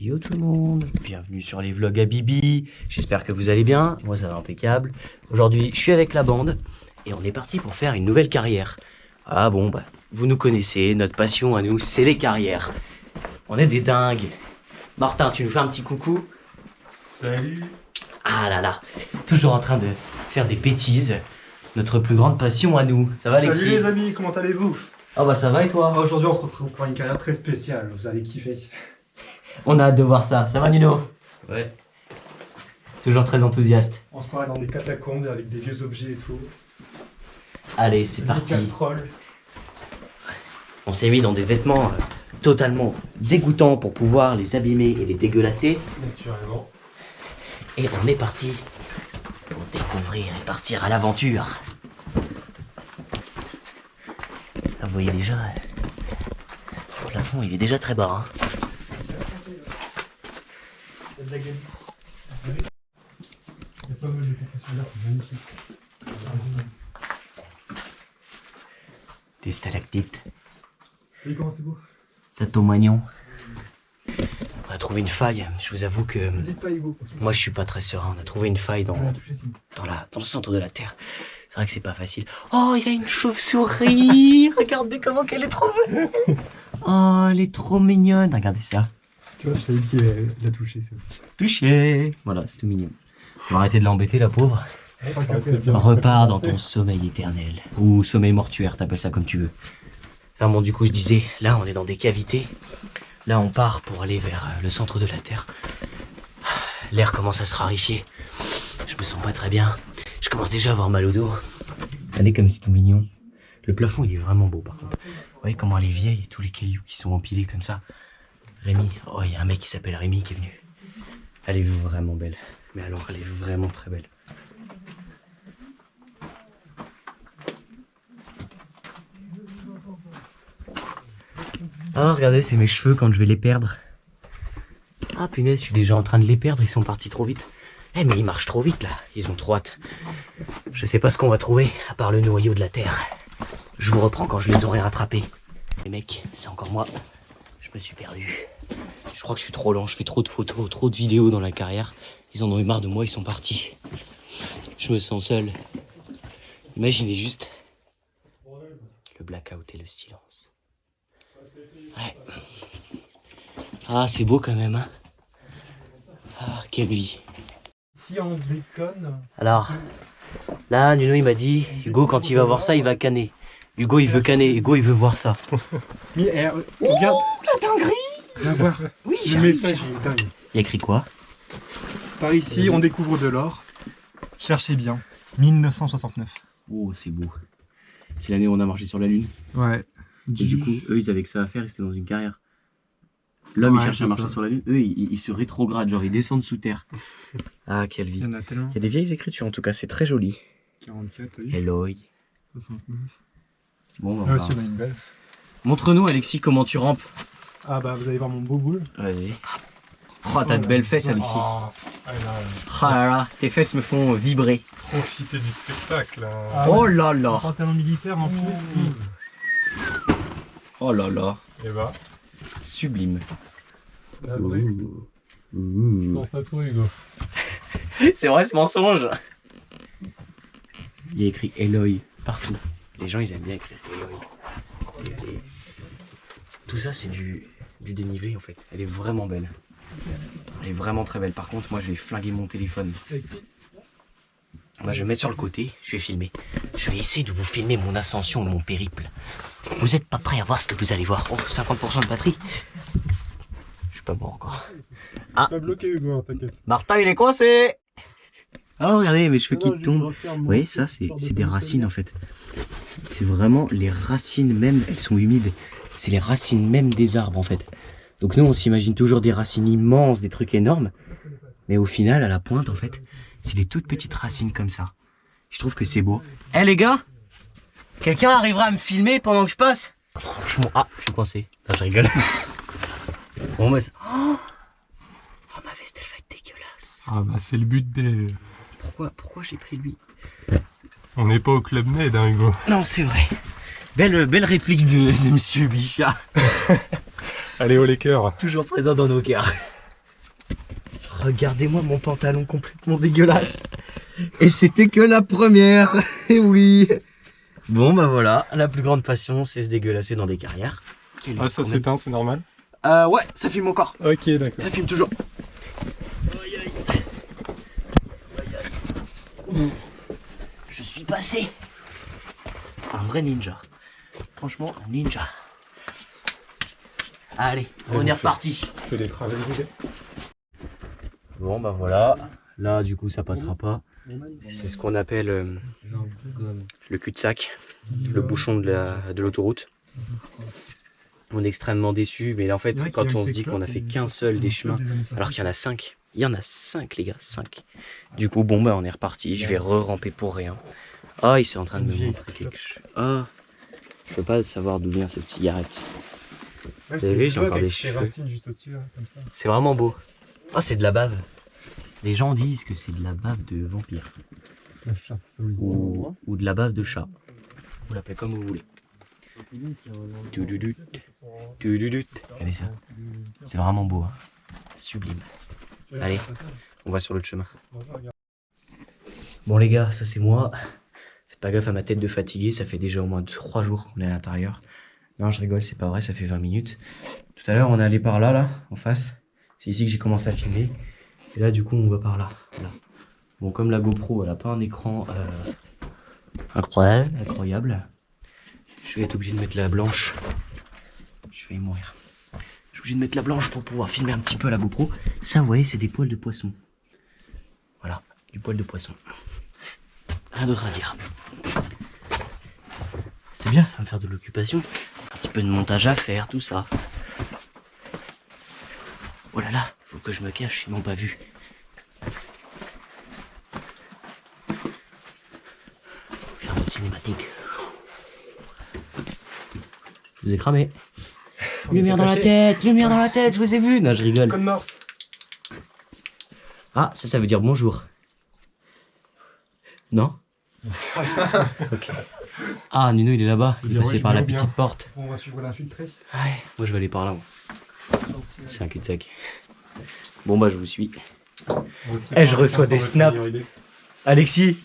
Yo tout le monde, bienvenue sur les vlogs à Bibi. J'espère que vous allez bien, moi ça va impeccable. Aujourd'hui je suis avec la bande et on est parti pour faire une nouvelle carrière. Ah bon bah vous nous connaissez, notre passion à nous c'est les carrières. On est des dingues. Martin, tu nous fais un petit coucou? Salut. Ah là là, toujours en train de faire des bêtises. Notre plus grande passion à nous. Ça va Alexis? Salut les amis, comment allez-vous? Ah bah ça va et toi? Aujourd'hui on se retrouve pour une carrière très spéciale, vous allez kiffer. On a hâte de voir ça. Ça va Nuno? Ouais. Toujours très enthousiaste. On se croirait dans des catacombes avec des vieux objets et tout. Allez, c'est Des parti. casseroles. On s'est mis dans des vêtements totalement dégoûtants pour pouvoir les abîmer et les dégueulasser. Naturellement. Et on est parti pour découvrir et partir à l'aventure. Là, vous voyez déjà, le plafond il est déjà très bas. Hein. Il y a pas mal de compression là, c'est magnifique. Des stalactites. Et comment c'est beau? Ça tombe mignon. On a trouvé une faille. Je vous avoue que Ne dites pas Hugo. moi je suis pas très serein. On a trouvé une faille dans, Je vais la toucher, sinon. dans le centre de la Terre. C'est vrai que c'est pas facile. Oh, il y a une chauve-souris. Regardez comment qu'elle est trop belle. Oh, elle est trop mignonne. Regardez ça. Tu vois, je t'avais dit qu'il la toucher. Touché. Voilà, c'est tout mignon. On va arrêter de l'embêter, la pauvre. Repars dans ton sommeil éternel. Ou sommeil mortuaire, t'appelles ça comme tu veux. Enfin bon, du coup, je disais, là, on est dans des cavités. Là, on part pour aller vers le centre de la Terre. L'air commence à se raréfier. Je me sens pas très bien. Je commence déjà à avoir mal au dos. Regardez comme c'est tout mignon. Le plafond, il est vraiment beau, par contre. Vous voyez comment elle est vieille et tous les cailloux qui sont empilés comme ça. Rémi, oh, il y a un mec qui s'appelle Rémi qui est venu. Elle est vraiment belle. Mais alors, elle est vraiment très belle. Ah, regardez, c'est mes cheveux quand je vais les perdre. Ah, punaise, je suis déjà en train de les perdre, ils sont partis trop vite. Eh, mais ils marchent trop vite, là. Ils ont trop hâte. Je sais pas ce qu'on va trouver, à part le noyau de la Terre. Je vous reprends quand je les aurai rattrapés. Les mecs, c'est encore moi. Je me suis perdu. Je crois que je suis trop lent, je fais trop de photos, trop de vidéos dans la carrière. Ils en ont eu marre de moi, ils sont partis. Je me sens seul. Imaginez juste le blackout et le silence. Ouais. Ah, c'est beau quand même, hein. Ah, quelle vie. Si on déconne. Alors, là, Nuno, il m'a dit, Hugo, quand il va voir ça, il va canner. Hugo, il veut canner. Hugo, il veut voir ça. Mais regarde. La dinguerie! Viens voir. Oui, Le message il est dingue. Il y a écrit quoi? Par ici, on découvre de l'or. Cherchez bien. 1969. Oh, c'est beau. C'est l'année où on a marché sur la Lune. Ouais. Et du coup, eux, ils avaient que ça à faire, ils étaient dans une carrière. L'homme, il Ouais, cherche à c'est marcher ça. sur la Lune. Eux, ils se rétrogradent, genre ils descendent sous terre. Ah, quelle vie. Il y en a tellement. Il y a des vieilles écritures, en tout cas, c'est très joli. 44, oui. Eloy. 69. Bon, bah, Ah, aussi, on a une belle. montre-nous, Alexis, comment tu rampes. Ah bah, vous allez voir mon beau boule. Vas-y. Oh, t'as de belles fesses, Alexis. Oh, ah là, Ah là là, tes fesses me font vibrer. profitez du spectacle. Hein. Ah Oh ouais. là Un là. pantalon militaire en plus. Oh là là. Et bah, Sublime. là, je pense à toi, Hugo. C'est vrai ce mensonge. Il y a écrit Eloy partout. Les gens ils aiment bien écrire Eloy. Et tout ça c'est du dénivelé en fait. Elle est vraiment belle. Elle est vraiment très belle. Par contre moi je vais flinguer mon téléphone. Moi je vais mettre sur le côté, je vais filmer. Je vais essayer de vous filmer mon ascension, mon périple. Vous n'êtes pas prêts à voir ce que vous allez voir. Oh, 50% de batterie. Je suis pas mort encore. Ah, Pas bloqué Hugo, hein, t'inquiète. Martin il est coincé. Oh regardez mes cheveux qui Non, je tombent. referme Vous mon voyez truc ça sur c'est le des bouton. racines en fait. C'est vraiment les racines même, elles sont humides. C'est les racines même des arbres en fait. Donc nous on s'imagine toujours des racines immenses, des trucs énormes. Mais au final à la pointe en fait, c'est des toutes petites racines comme ça. Je trouve que c'est beau. Eh les gars, quelqu'un arrivera à me filmer pendant que je passe? Franchement, ah je suis coincé. Non, je rigole. Bon bah ça... Oh, ma veste elle va être dégueulasse. Ah bah, c'est le but des... Pourquoi j'ai pris lui? On n'est pas au Club Med, hein, Hugo. Non, c'est vrai. Belle réplique de Monsieur Bichat. Allez, haut les cœurs. Toujours présent dans nos cœurs. Regardez-moi mon pantalon complètement dégueulasse. Et c'était que la première. Et oui. Bon bah voilà, la plus grande passion c'est se dégueulasser dans des carrières. Ah ça s'éteint, c'est normal? Ouais, ça filme encore. Ok, d'accord. Ça filme toujours. Je suis passé. Un vrai ninja. Franchement, un ninja. Allez, on est reparti. Je fais des travées brûlées. Bon bah voilà. Là du coup ça passera pas. C'est ce qu'on appelle le cul-de-sac. Le bouchon de l'autoroute. On est extrêmement déçus, mais là, en fait, quand on se dit qu'on a fait qu'un seul des chemins, alors qu'il y en a 5. Il y en a 5 les gars, 5. Du coup, bon bah on est reparti, je vais re-ramper pour rien. Ah, il est en train de me montrer quelque chose. Ah, je peux pas savoir d'où vient cette cigarette. Vous avez vu, j'ai encore des cheveux. C'est vraiment beau. Ah, c'est de la bave. Les gens disent que c'est de la bave de vampire. Ou de la bave de chat. Vous l'appelez comme vous voulez. Regardez ça. C'est vraiment beau. Hein. Sublime. Allez, on va sur l'autre chemin. Bon les gars, ça c'est moi. Faites pas gaffe à ma tête de fatigué, ça fait déjà au moins 3 jours qu'on est à l'intérieur. Non, je rigole, c'est pas vrai, ça fait 20 minutes. Tout à l'heure, on est allé par là, en face. C'est ici que j'ai commencé à filmer. Et là, du coup, on va par là. Bon, comme la GoPro, elle a pas un écran incroyable. Je vais être obligé de mettre la blanche. Je vais y mourir. Je suis obligé de mettre la blanche pour pouvoir filmer un petit peu la GoPro. Ça, vous voyez, c'est des poils de poisson. Voilà, du poil de poisson. Rien d'autre à dire. C'est bien, ça va me faire de l'occupation. Un petit peu de montage à faire, tout ça. Oh là là, faut que je me cache, ils m'ont pas vu. Faire votre cinématique. Je vous ai cramé. Lumière dans la tête, je vous ai vu. Non, je rigole. Code Morse. Ah, ça veut dire bonjour. Non? Ok. Ah, Nuno, il est là-bas. Il est passé par la petite porte. On va suivre l'infiltré. Ouais, moi je vais aller par là. C'est un cul-de-sac. Bon, bah, je vous suis. Eh, je reçois des snaps. Alexis,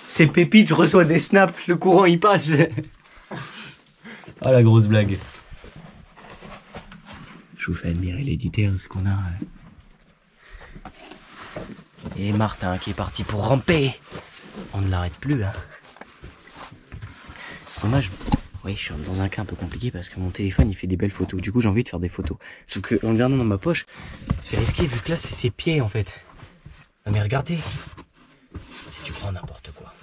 c'est pépite, je reçois des snaps. Le courant, il passe. Ah, la grosse blague. Je vous fais admirer l'éditeur, ce qu'on a. Et Martin qui est parti pour ramper. On ne l'arrête plus, hein. Dommage. Oui, je suis dans un cas un peu compliqué parce que mon téléphone il fait des belles photos. Du coup, j'ai envie de faire des photos. Sauf que en le gardant dans ma poche, c'est risqué vu que là, c'est ses pieds en fait. Non, mais regardez. Si tu prends n'importe quoi.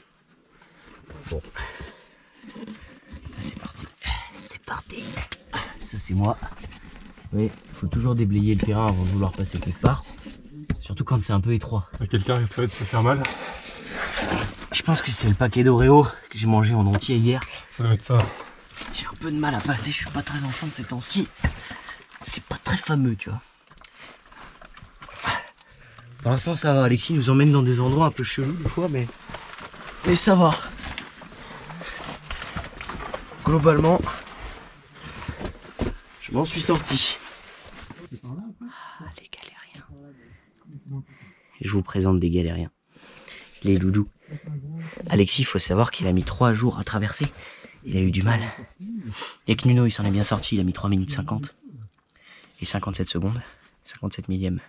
Bon. Là, c'est parti. C'est parti. Ça, c'est moi. Oui, il faut toujours déblayer le terrain avant de vouloir passer quelque part. Surtout quand c'est un peu étroit. Quelqu'un risque de se faire mal. Je pense que c'est le paquet d'Oreo que j'ai mangé en entier hier. Ça doit être ça. J'ai un peu de mal à passer, je suis pas très enfant de ces temps-ci. C'est pas très fameux, tu vois. Pour l'instant, ça va. Alexis nous emmène dans des endroits un peu chelous des fois, mais ça va. Globalement, je m'en suis sorti. Ah, les galériens. Je vous présente des galériens. Les loulous. Alexis, il faut savoir qu'il a mis 3 jours à traverser. Il a eu du mal. Et que Nuno, il s'en est bien sorti. Il a mis 3 minutes 50. Et 57 secondes. 57 millièmes.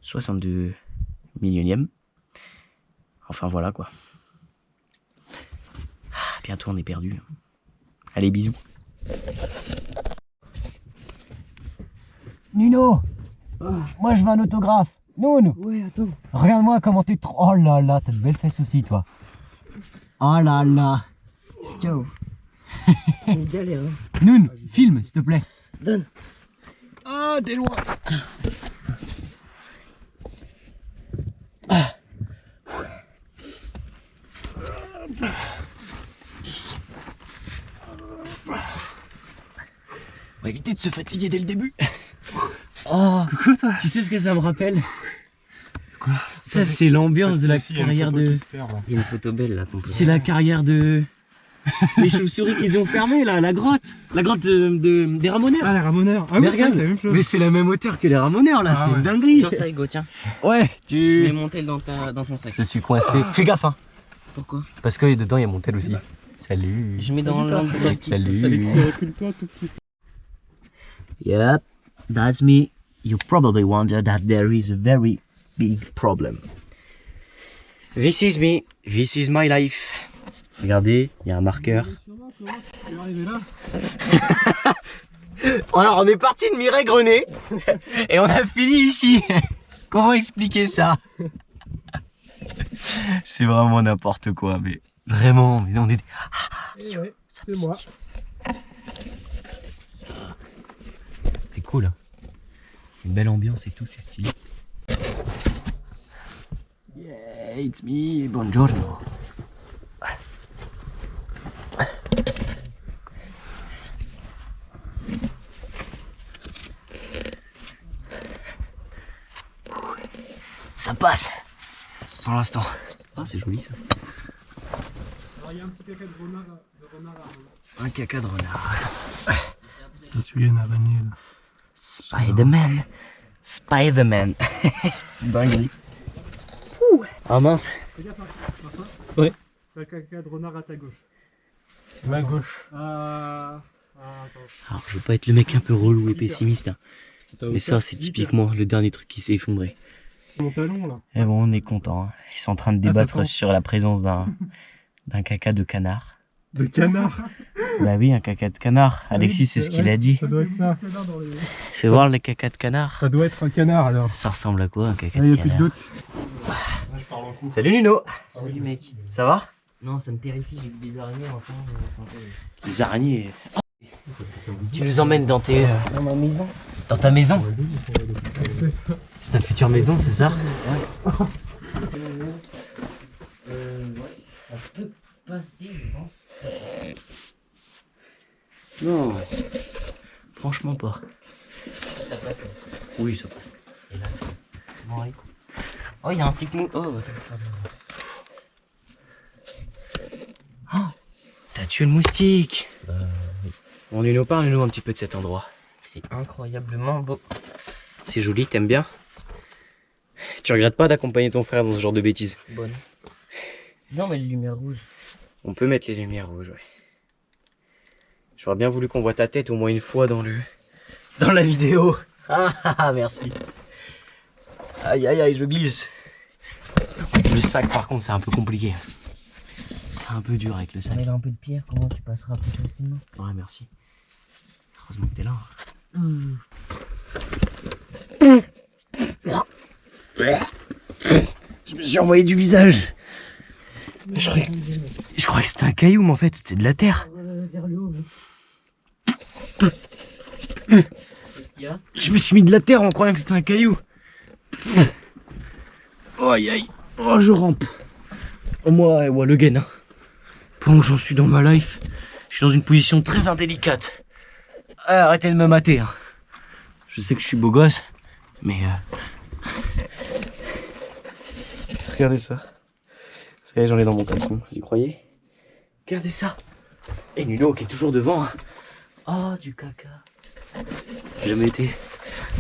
62 millionièmes. Enfin, voilà, quoi. Ah, bientôt, on est perdu. Allez, bisous. Nuno, moi je veux un autographe. Noun, Ouais, attends. regarde-moi comment t'es trop... Oh là là, t'as de belles fesses aussi, toi. Oh là là. Ciao. C'est une galère, hein. Noun, filme, s'il te plaît. Donne. Ah, t'es loin. On va éviter de se fatiguer dès le début. Oh, tu sais ce que ça me rappelle? Quoi? Ça, c'est l'ambiance de la Il y a une carrière photo de... qui se perd, là. Il y a une photo belle là. C'est la carrière de... Les chauves-souris qu'ils ont fermées là, la grotte des ramoneurs. Ah, les ramoneurs. Ah Mais oui, c'est regarde, la même chose. mais c'est la même hauteur que les ramoneurs là, Ah c'est ouais. une dinguerie. Tiens ça Hugo, tiens. Ouais, Je vais tu... monter dans ton sac. Je suis coincé. Fais gaffe hein. Pourquoi? Parce que dedans il y a mon tel aussi. Salut. Je mets dans l'enveloppe. Salut. Recule-toi tout petit. Yep, that's me. You probably wonder that there is a very big problem. This is me. This is my life. Regardez, il y a un marqueur. Tu es arrivé là. Alors, on est parti de Mireille-Grenay et on a fini ici. Comment expliquer ça? C'est vraiment n'importe quoi, mais vraiment, mais on est... Ouais, c'est moi. C'est cool, hein. Une belle ambiance et tout, c'est stylé. Yeah, it's me, buongiorno. Ça passe pour l'instant. Ah, c'est joli ça. Alors, il y a un petit caca de renard Un caca de renard. Je suis une araignée là. Spider-Man. Spider-Man. Dinguerie. Ah mince. Regarde, Martin. Ouais. Le caca de renard à ta gauche. Ma gauche. Attends. Alors, je veux pas être le mec un peu relou et pessimiste, hein. Mais ça, c'est typiquement le dernier truc qui s'est effondré. Mon talon là. Et bon, on est content. Hein. Ils sont en train de débattre sent. sur la présence d'un caca de canard. De canard. Bah oui, un caca de canard. Alexis, c'est ce qu'il a dit. Ça doit être ça. Fais voir le caca de canard. Ça doit être un canard alors. Ça ressemble à quoi, un caca Là, il de n'y a plus de canard? doute. Là, je parle en coup. Salut Nuno. Salut mec. Ça va? Non, ça me terrifie, j'ai vu des araignées enfin. Les araignées. Tu nous emmènes dans tes... Dans ma maison. dans ta maison? C'est ça. C'est ta future maison, c'est ça? Ouais, ça peut passer, je pense. Non. Franchement pas. Ça passe. Oui, ça passe. Et là, bon, allez. Oh, il y a un petit mou. Oh, attends. T'as tué le moustique. On nous parle-nous un petit peu de cet endroit. C'est incroyablement beau. C'est joli, t'aimes bien? Tu regrettes pas d'accompagner ton frère dans ce genre de bêtises? Bonne. Non, mais les lumières rouges. On peut mettre les lumières rouges, ouais. J'aurais bien voulu qu'on voit ta tête au moins une fois dans la vidéo. Ah, merci. Aïe, aïe, aïe, je glisse. Le sac, par contre, c'est un peu compliqué. C'est un peu dur avec le sac. Avec un peu de pierre, comment tu passeras plus facilement? Ouais, merci. Heureusement que t'es là. Je me suis envoyé du visage. Je croyais que c'était un caillou, mais en fait, c'était de la terre. Vers le haut. Qu'est-ce qu'il y a? Je me suis mis de la terre en croyant que c'était un caillou. Oh, aïe, aïe. Oh, je rampe. Oh, moi, ouais, le gain. Hein. Pendant que j'en suis dans ma life, je suis dans une position très indélicate. Ah, arrêtez de me mater. Hein. Je sais que je suis beau gosse, mais... Regardez ça. Ça y est, j'en ai dans mon caleçon. Vous y croyez? Regardez ça. Et Nuno qui est toujours devant. Hein. Oh, du caca. J'ai jamais été.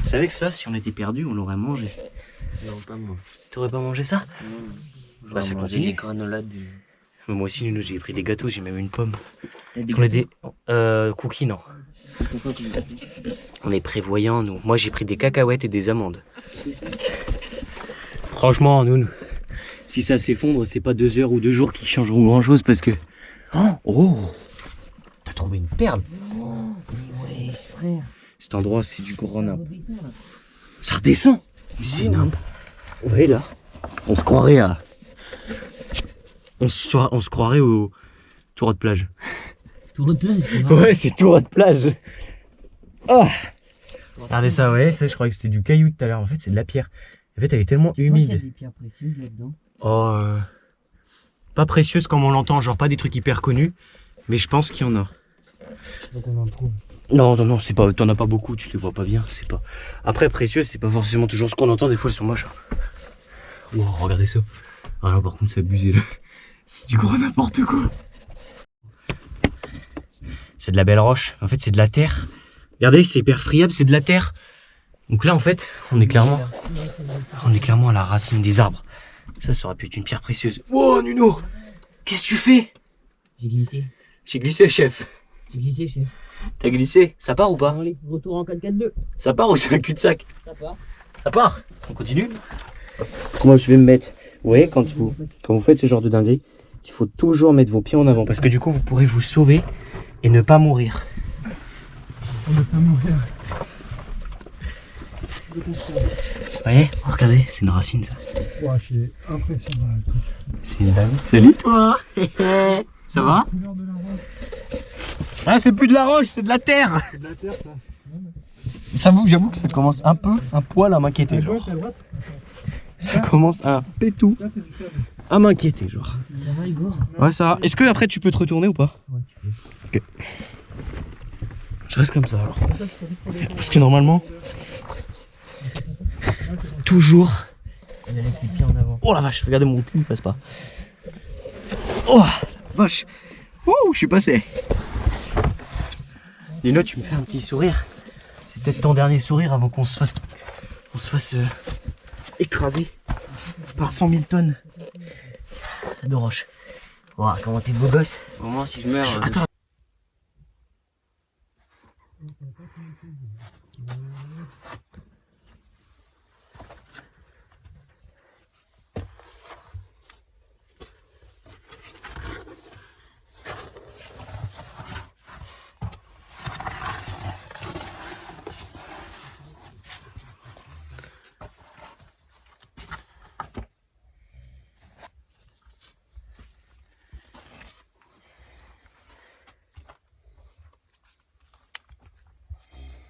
Vous savez que ça, si on était perdu, on l'aurait mangé. Non, pas moi. T'aurais pas mangé ça? Non. Bah, ça manger continue. les granulades du... Moi aussi, Nuno, j'ai pris des gâteaux, j'ai même une pomme. T'as Parce qu'on a des... cookies, non. Pourquoi tu les as pris? On est prévoyants, nous. Moi, j'ai pris des cacahuètes et des amandes. Franchement, nous, si ça s'effondre, c'est pas 2 heures ou 2 jours qui changeront grand chose parce que... Oh, t'as trouvé une perle. Oh, mais ouais, frère. Cet endroit, c'est du gros nappe. Redescends, là. Ça redescend. C'est nappe. Ouais, là. On se croirait à... On se croirait au tour de plage. Tour de plage. Ouais, c'est tour de plage. Oh. Regardez ça, ouais, ça je croyais que c'était du caillou tout à l'heure. En fait, c'est de la pierre. En fait, elle est tellement Il y a humide. des pierres précieuses là-dedans. Oh, pas précieuse comme on l'entend, genre pas des trucs hyper connus, mais je pense qu'il y en a. Donc on en trouve. Non, c'est pas, t'en as pas beaucoup, tu les vois pas bien, c'est pas. Après, précieuse, c'est pas forcément toujours ce qu'on entend, des fois elles sont moches. Oh, regardez ça. Ah là, par contre, c'est abusé là. C'est du gros n'importe quoi. c'est de la belle roche. En fait, c'est de la terre. Regardez, c'est hyper friable, c'est de la terre. Donc là, en fait, on est clairement à la racine des arbres. Ça aurait pu être une pierre précieuse. Wow, Nuno, qu'est-ce que tu fais? J'ai glissé. J'ai glissé, chef. J'ai glissé, chef. T'as glissé? Ça part ou pas? Allez, retour en 4-4-2. Ça part ou c'est un cul-de-sac? Ça part. Ça part. On continue? Moi, je vais me mettre. Vous voyez, quand vous faites ce genre de dinguerie, il faut toujours mettre vos pieds en avant. Parce que du coup, vous pourrez vous sauver et ne pas mourir. On ne peut pas mourir. Vous voyez? Oh, regardez, c'est une racine ça. Ouais, c'est impressionnant. C'est une dingue. Salut toi. Ça va? Couleur de la roche. Ah, c'est plus de la roche, c'est de la terre. C'est de la terre, ça. J'avoue que ça commence un poil à m'inquiéter. Genre. À droite. Ça commence un pétou Là, c'est du sable. à m'inquiéter, genre. Ça va, Hugo? Ouais, ça va. Est-ce que après tu peux te retourner ou pas? Ouais, tu peux. Je reste comme ça alors. Parce que normalement, toujours. Il a les pieds en avant. Oh la vache, regardez mon cul, il passe pas. Oh la vache. Ouh, je suis passé. Lino, tu me fais un petit sourire. C'est peut-être ton dernier sourire avant qu'on se fasse écraser par 100 000 tonnes de roches. Wow, comment t'es beau gosse. Au moins, si je meurs. Attends.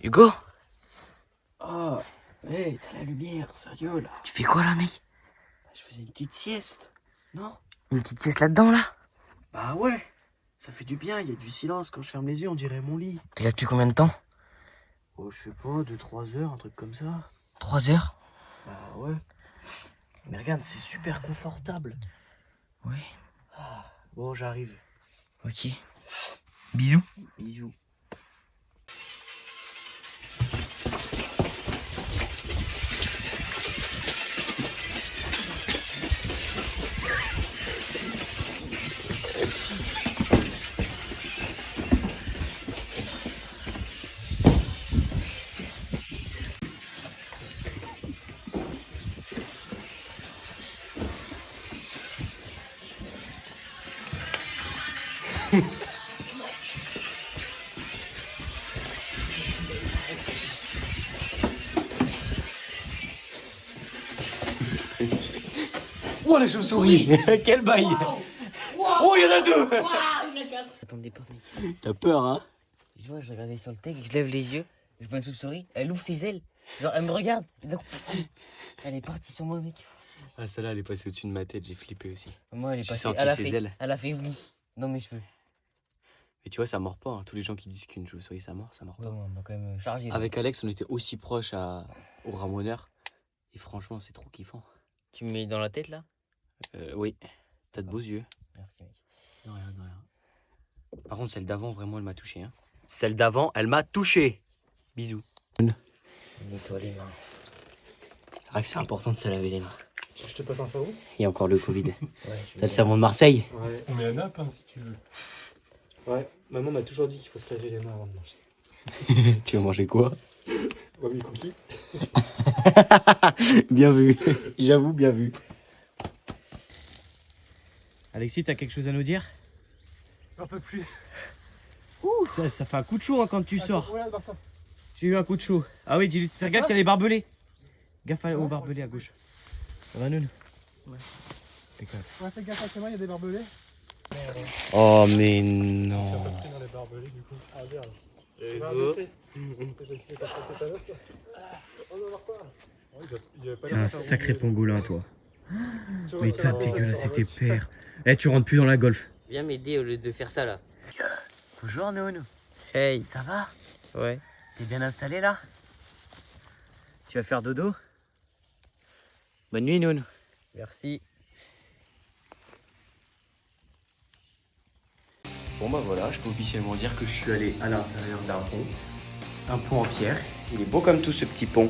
Hugo, Oh, hey, t'as la lumière, sérieux là. tu fais quoi là, mec? Je faisais une petite sieste, non? Une petite sieste là-dedans là? Bah ouais, ça fait du bien, il y a du silence. Quand je ferme les yeux, on dirait mon lit. T'es là depuis combien de temps? Oh, je sais pas, 2-3 heures, un truc comme ça. 3 heures? Bah ouais. Mais regarde, c'est super confortable. Oui. Bon, j'arrive. Ok. Bisous. Bisous. Oh la chauve-souris. Quel bail. Oh, il y en a deux. Attendez pas, mec. T'as peur, hein? Je vois, je regardais sur le tech, je lève les yeux, je vois une chauve-souris, elle ouvre ses ailes. Genre, elle me regarde. Et donc, elle est partie sur moi, mec. Ah, celle-là, elle est passée au-dessus de ma tête, j'ai flippé aussi. Moi, elle est J'ai passée. senti Elle a ses fait. ailes. Elle a fait oui dans mes cheveux. Mais tu vois, ça mord pas. Hein. Tous les gens qui disent qu'une chauve-souris, ça mord Ouais, pas. on m'a quand même chargé. Là. Avec Alex, on était aussi proches au ramoneur. Et franchement, c'est trop kiffant. Tu me mets dans la tête là? Oui. T'as de beaux yeux. Merci, mec. De rien, de rien. Par contre, celle d'avant, vraiment, elle m'a touché. Hein. Celle d'avant, elle m'a touché. Bisous. Nettoie les mains. C'est vrai que c'est important de se laver les mains. Je te passe un savon? Il y a encore le Covid. Ouais, T'as le savon de Marseille? Ouais. On met un nappe, hein, si tu veux. Ouais, maman m'a toujours dit qu'il faut se laver les mains avant de manger. Tu veux manger quoi? Ouais, mes cookies. Bien vu. J'avoue, bien vu. Alexis, t'as quelque chose à nous dire? Un peu plus. Ouh, ça fait un coup de chaud hein, quand tu sors. Regarde, Martin. J'ai eu un coup de chaud. Ah oui, dis-lui de faire gaffe, il y a les barbelés. Gaffe aux barbelés à gauche. Ça va, Noun? Ouais. Impeccable. Ouais, fais gaffe à moi, il y a des barbelés. Oh, mais J'ai non. pas pris dans les barbelés du coup. Ah merde. Et Ah, go. baisser. Je le sais pas trop tout à l'heure, ça. Oh non, voir quoi? Il avait pas T'es l'air un de faire sacré rouler. pangolin, toi. Tu vois, Mais ça t'as va, dégueulasse, ça va, c'était ça va. père. Eh, tu rentres plus dans la golf. Viens m'aider au lieu de faire ça là. Bonjour, Noun. Hey. Ça va? Ouais. T'es bien installé là? Tu vas faire dodo? Bonne nuit, Noun. Merci. Bon bah voilà, je peux officiellement dire que je suis allé à l'intérieur d'un pont. Un pont en pierre. Il est beau comme tout ce petit pont.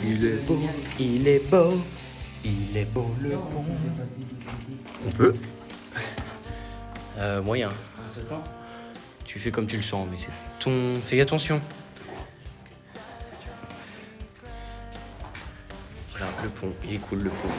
Il est beau, il est beau, il est beau le pont. On peut. Moyen. Tu fais comme tu le sens, mais c'est ton... Fais attention. Voilà, le pont, il est cool le pont.